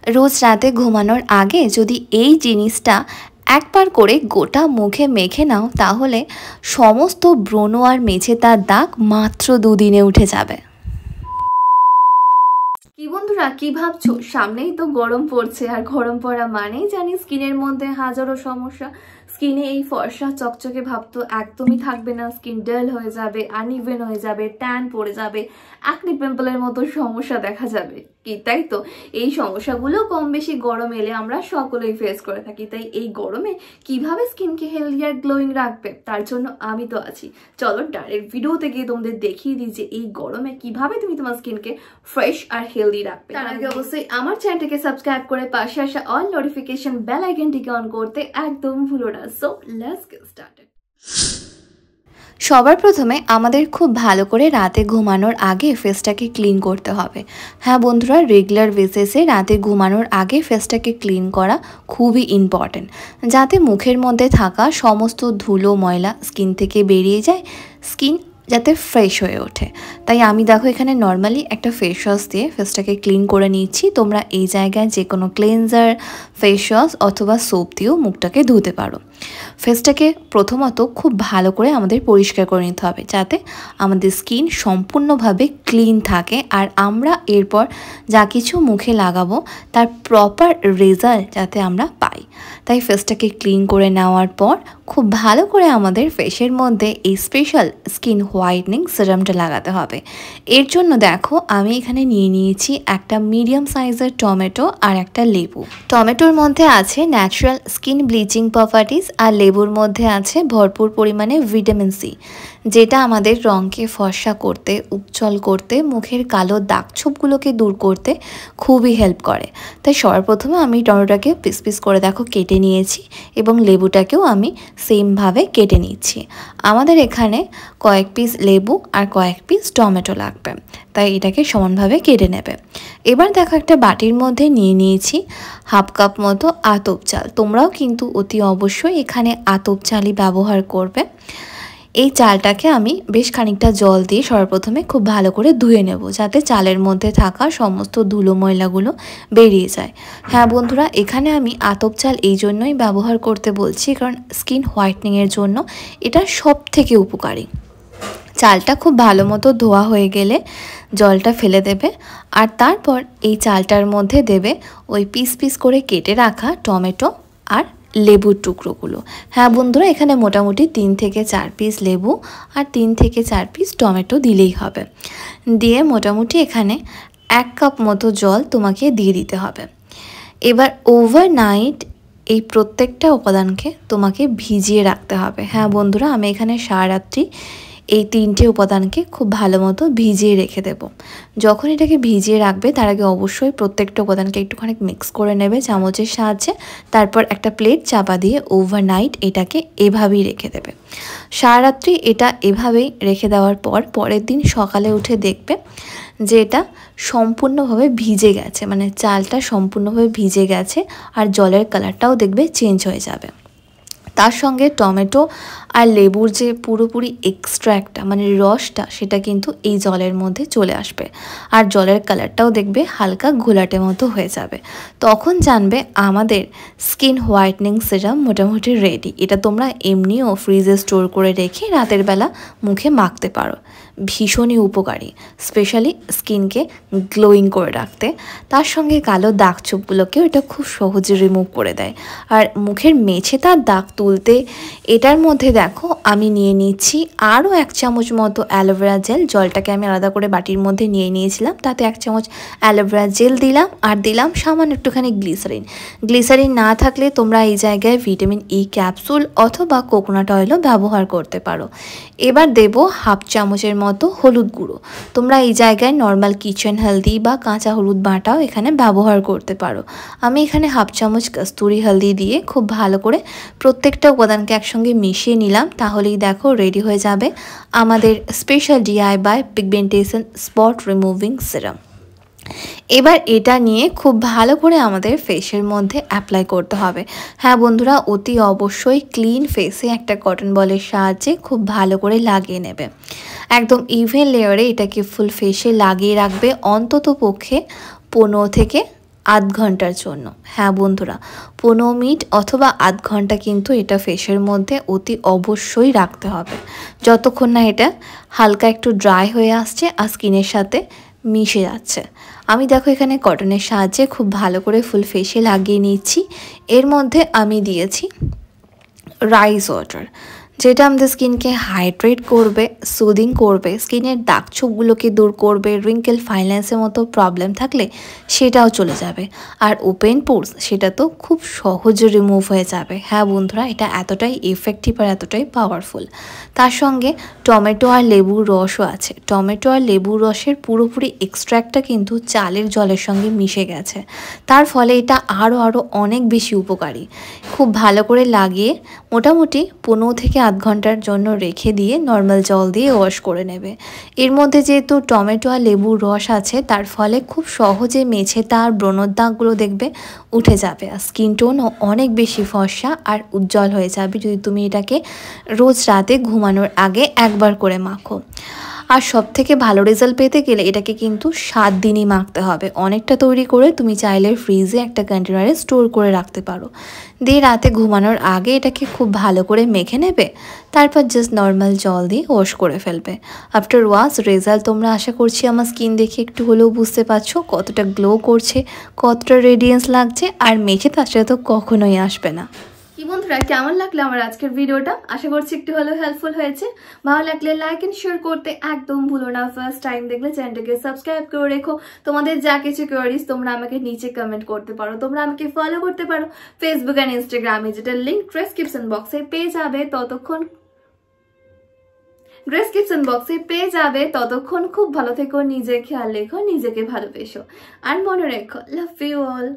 রোজ রাতে ঘুমানোর আগে যদি এই জিনিসটা একবার করে গোটা মুখে মেখে নাও তাহলে সমস্ত ব্রণ আর মেছেতার দাগ মাত্র 2 দিনে উঠে যাবে। কি বন্ধুরা, কি ভাবছো? সামনেই তো গরম পড়ছে, আর গরম পড়া মানেই জানি স্কিনের মধ্যে হাজারো সমস্যা। স্কিনে এই ফর্সা চকচকে ভাব তো একদমই থাকবে না, স্কিন ডাল হয়ে যাবে, আনইভেন হয়ে যাবে, ট্যান পড়ে যাবে, অ্যাকনি পিম্পলের মতো সমস্যা দেখা যাবে। কি তাই তো? এই সমস্যাগুলো কম বেশি গরম এলে আমরা সকলেই ফেস করে থাকি। তাই এই গরমে কিভাবে স্কিনকে হেলদি আর গ্লোয়িং রাখবে তার জন্য আমি তো আছি। চলো ডাইরেক্ট ভিডিওতে গিয়ে তোমাদের দেখিয়ে দিই যে এই গরমে কিভাবে তুমি তোমার স্কিনকে ফ্রেশ আর হেলদি রাখবে। তার আগে অবশ্যই আমার চ্যানেলটিকে সাবস্ক্রাইব করে পাশে আসা অল নোটিফিকেশন বেল আইকনটিকে অন করতে একদম ভুলো না। So let's get started. সবার প্রথমে আমাদের খুব ভালো করে রাতে ঘুমানোর আগে ফেসটাকে ক্লিন করতে হবে। হ্যাঁ বন্ধুরা, রেগুলার বেসিসে রাতে ঘুমানোর আগে ফেসটাকে ক্লিন করা খুবই ইম্পর্টেন্ট, যাতে মুখের মধ্যে থাকা সমস্ত ধুলো ময়লা স্কিন থেকে বেরিয়ে যায়, স্কিন যাতে ফ্রেশ হয়ে ওঠে। তাই আমি দেখো এখানে নর্মালি একটা ফেস ওয়াশ দিয়ে ফেসটাকে ক্লিন করে নিচ্ছি। তোমরা এই জায়গায় যে কোনো ক্লিনজার, ফেস ওয়াশ অথবা সোপ দিয়েও মুখটাকে ধুতে পারো। ফেসটাকে প্রথমত খুব ভালো করে আমাদের পরিষ্কার করে নিতে হবে, যাতে আমাদের স্কিন সম্পূর্ণভাবে ক্লিন থাকে আর আমরা এরপর যা কিছু মুখে লাগাবো তার প্রপার রেজাল্ট যাতে আমরা পাই। তাই ফেসটাকে ক্লিন করে নেওয়ার পর খুব ভালো করে আমাদের ফেসের মধ্যে এই স্পেশাল স্কিন হোয়াইটনিং সিরামটা লাগাতে হবে। এর জন্য দেখো আমি এখানে নিয়ে নিয়েছি একটা মিডিয়াম সাইজের টমেটো আর একটা লেবু। টমেটোর মধ্যে আছে ন্যাচারাল স্কিন ব্লিচিং প্রপার্টিস আর লেবুর মধ্যে আছে ভরপুর পরিমাণে ভিটামিন সি, যেটা আমাদের রঙকে ফর্সা করতে, উজ্জ্বল করতে, মুখের কালো দাগছোপগুলোকে দূর করতে খুবই হেল্প করে। তাই সর্বপ্রথমে আমি টমেটোটাকে পিস পিস করে দেখো কেটে নিয়েছি এবং লেবুটাকেও আমি সেমভাবে কেটে নিচ্ছি। আমাদের এখানে কয়েক পিস লেবু আর কয়েক পিস টমেটো লাগবে, তাই এটাকে সমানভাবে কেটে নেবে। এবার দেখো একটা বাটির মধ্যে নিয়ে নিয়েছি হাফ কাপ মতো আতপ চাল। তোমরাও কিন্তু অতি অবশ্যই এখানে আতপ চালই ব্যবহার করবে। এই চালটাকে আমি বেশ খানিকটা জল দিয়ে সর্বপ্রথমে খুব ভালো করে ধুয়ে নেব, যাতে চালের মধ্যে থাকা সমস্ত ধুলো ময়লাগুলো বেরিয়ে যায়। হ্যাঁ বন্ধুরা, এখানে আমি আতপ চাল এই জন্যই ব্যবহার করতে বলছি কারণ স্কিন হোয়াইটনিংয়ের জন্য এটা সবথেকে উপকারী। চালটা খুব ভালো মতো ধোয়া হয়ে গেলে জলটা ফেলে দেবে আর তারপর এই চালটার মধ্যে দেবে ওই পিস পিস করে কেটে রাখা টমেটো আর লেবুর টুকরোগুলো। হ্যাঁ বন্ধুরা, এখানে মোটামুটি 3 থেকে 4 পিস লেবু আর 3 থেকে 4 পিস টমেটো দিলেই হবে। দিয়ে মোটামুটি এখানে 1 কাপ মতো জল তোমাকে দিয়ে দিতে হবে। এবার ওভারনাইট এই প্রত্যেকটা উপাদানকে তোমাকে ভিজিয়ে রাখতে হবে। হ্যাঁ বন্ধুরা, আমি এখানে সারা রাত্রি এই 3টে উপাদানকে খুব ভালো মতো ভিজিয়ে রেখে দেব। যখন এটাকে ভিজিয়ে রাখবে তার আগে অবশ্যই প্রত্যেকটা উপাদানকে একটুখানি মিক্স করে নেবে চামচের সাহায্যে। তারপর একটা প্লেট চাপা দিয়ে ওভারনাইট এটাকে এভাবেই রেখে দেবে। সারা রাত্রি এটা এভাবেই রেখে দেওয়ার পর পরের দিন সকালে উঠে দেখবে যে এটা সম্পূর্ণভাবে ভিজে গেছে, মানে চালটা সম্পূর্ণভাবে ভিজে গেছে আর জলের কালারটাও দেখবে চেঞ্জ হয়ে যাবে। তার সঙ্গে টমেটো আর লেবুর যে পুরোপুরি এক্সট্র্যাক্টটা মানে রসটা সেটা কিন্তু এই জলের মধ্যে চলে আসবে আর জলের কালারটাও দেখবে হালকা ঘোলাটে মতো হয়ে যাবে। তখন জানবে আমাদের স্কিন হোয়াইটনিং সিরাম মোটামুটি রেডি। এটা তোমরা এমনিও ফ্রিজে স্টোর করে রেখে রাতের বেলা মুখে মাখতে পারো। ভীষণই উপকারী, স্পেশালি স্কিনকে গ্লোয়িং করে রাখতে। তার সঙ্গে কালো দাগছোপগুলোকেও এটা খুব সহজে রিমুভ করে দেয়। আর মুখের মেছেতার দাগ তুলতে এটার মধ্যে দেখো আমি নিয়ে নিচ্ছি আরও 1 চামচ মতো অ্যালোভেরা জেল। জলটাকে আমি আলাদা করে বাটির মধ্যে নিয়ে নিয়েছিলাম, তাতে 1 চামচ অ্যালোভেরা জেল দিলাম আর দিলাম সামান্য একটুখানি গ্লিসারিন। গ্লিসারিন না থাকলে তোমরা এই জায়গায় ভিটামিন ই ক্যাপসুল অথবা কোকোনাট অয়েলও ব্যবহার করতে পারো। এবার দেব হাফ চামচের মতো হলুদ গুঁড়ো। তোমরা এই জায়গায় নর্মাল কিচেন হলদি বা কাঁচা হলুদ বাটাও এখানে ব্যবহার করতে পারো। আমি এখানে হাফ চামচ কস্তুরি হলদি দিয়ে খুব ভালো করে প্রত্যেকটা উপাদানকে একসঙ্গে মিশিয়ে নিলাম। তাহলেই দেখো রেডি হয়ে যাবে আমাদের special DIY pigmentation spot removing serum. এবার এটা নিয়ে খুব ভালো করে আমাদের ফেসের মধ্যে অ্যাপ্লাই করতে হবে। হ্যাঁ বন্ধুরা, অতি অবশ্যই ক্লিন ফেসে একটা কটন বলের সাহায্যে খুব ভালো করে লাগিয়ে নেবে। একদম ইভেন লেয়ারে এটাকে ফুল ফেসে লাগিয়ে রাখবে অন্তত পক্ষে 15 থেকে আধ ঘন্টার জন্য। হ্যাঁ বন্ধুরা, 15 মিনিট অথবা আধ ঘন্টা কিন্তু এটা ফেসের মধ্যে অতি অবশ্যই রাখতে হবে, যতক্ষণ না এটা হালকা একটু ড্রাই হয়ে আসছে আর স্কিনের সাথে মিশে যাচ্ছে। আমি দেখো এখানে কটনের সাহায্যে খুব ভালো করে ফুল ফেসে লাগিয়ে নিচ্ছি। এর মধ্যে আমি দিয়েছি রাইস ওয়াটার, যেটা আমাদের স্কিনকে হাইড্রেট করবে, সুদিং করবে, স্কিনের দাগ ছোপগুলোকে দূর করবে, রিঙ্কেল ফাইন্যান্সের মতো প্রবলেম থাকলে সেটাও চলে যাবে। আর ওপেন পোর্স সেটা তো খুব সহজে রিমুভ হয়ে যাবে। হ্যাঁ বন্ধুরা, এটা এতটাই এফেক্টিভ আর এতটাই পাওয়ারফুল। তার সঙ্গে টমেটো আর লেবুর রসও আছে। টমেটো আর লেবুর রসের পুরোপুরি এক্সট্র্যাক্টটা কিন্তু চালের জলের সঙ্গে মিশে গেছে, তার ফলে এটা আরও অনেক বেশি উপকারী। খুব ভালো করে লাগিয়ে মোটামুটি 15 থেকে আধ ঘন্টার জন্য রেখে দিয়ে নর্মাল জল দিয়ে ওয়াশ করে নেবে। এর মধ্যে যেহেতু টমেটো আর লেবুর রস আছে, তার ফলে খুব সহজে মেছেতা আর ব্রণর দাগগুলো দেখবে উঠে যাবে, আর স্কিন টোনও অনেক বেশি ফর্সা আর উজ্জ্বল হয়ে যাবে যদি তুমি এটাকে রোজ রাতে ঘুমানোর আগে একবার করে মাখো। আর সব থেকে ভালো রেজাল্ট পেতে গেলে এটাকে কিন্তু 7 দিনই মাখতে হবে। অনেকটা তৈরি করে তুমি চাইলে ফ্রিজে একটা কন্টেনারে স্টোর করে রাখতে পারো। দিয়ে রাতে ঘুমানোর আগে এটাকে খুব ভালো করে মেখে নেবে, তারপর জাস্ট নর্মাল জল দিয়ে ওয়াশ করে ফেলবে। আফটার ওয়াশ রেজাল্ট তোমরা আশা করছি আমার স্কিন দেখে একটু হলেও বুঝতে পারছো কতটা গ্লো করছে, কতটা রেডিয়েন্স লাগছে, আর মেখে তার সাথে তো কখনোই আসবে না। কি বন্ধুরা, কেমন লাগলো আমার আজকের ভিডিওটা? আশা করছি একটু হলেও হেল্পফুল হয়েছে। ভালো লাগলে লাইক এন্ড শেয়ার করতে একদম ভুলো না। ফার্স্ট টাইম দেখলে চ্যানেলটাকে সাবস্ক্রাইব করে রেখো। তোমাদের যা কিছু কোয়ারিজ তোমরা আমাকে নিচে কমেন্ট করতে পারো। তোমরা আমাকে ফলো করতে পারো ফেসবুক এন্ড ইনস্টাগ্রামে, যেটা লিঙ্ক ডেসক্রিপশন বক্সে পেয়ে যাবে। ততক্ষণ খুব ভালো থেকো, নিজে খেয়াল রেখো, নিজেকে ভালোবেসো, আর মনে রেখো লাভ ইউ অল।